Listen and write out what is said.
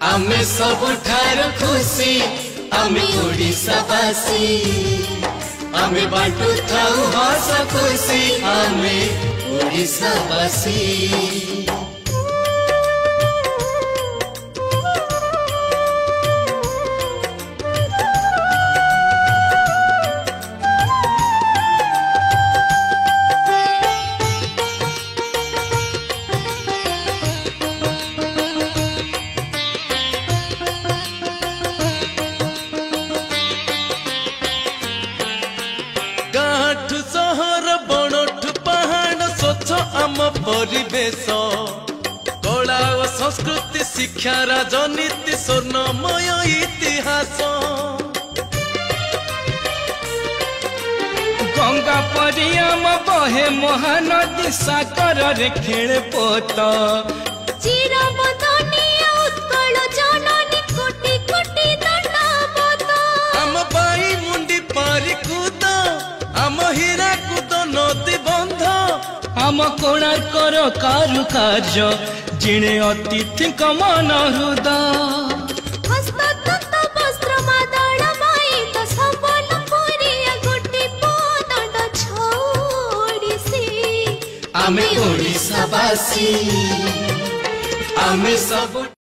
आमे सबुठार खुशी आमे ओडिशावासी आमे बाटू थाऊ हस खुशी आमे ओडिशावासी। गाँठ सहर बणठ पहाड़ स्वच्छ आम परिवेश कला और संस्कृति शिक्षा राजनीति स्वर्णमय इतिहास गंगा परियाम बहे महानदी सागर रे खेले पोत चिरबदनिया उत्कल जननी कोटि कोटि दंडवत आम बाई मुंडी पारी कूद आम हीरा कूद नदी बंध आम कोणार्कर कारुकार्य जिणे अतिथि मन हृदय हस्ततंत वस्त्र मादळ माईत संबलपुरिया गोटी पोदंड छोड़िसी आमे ओडिशावासी आमे सब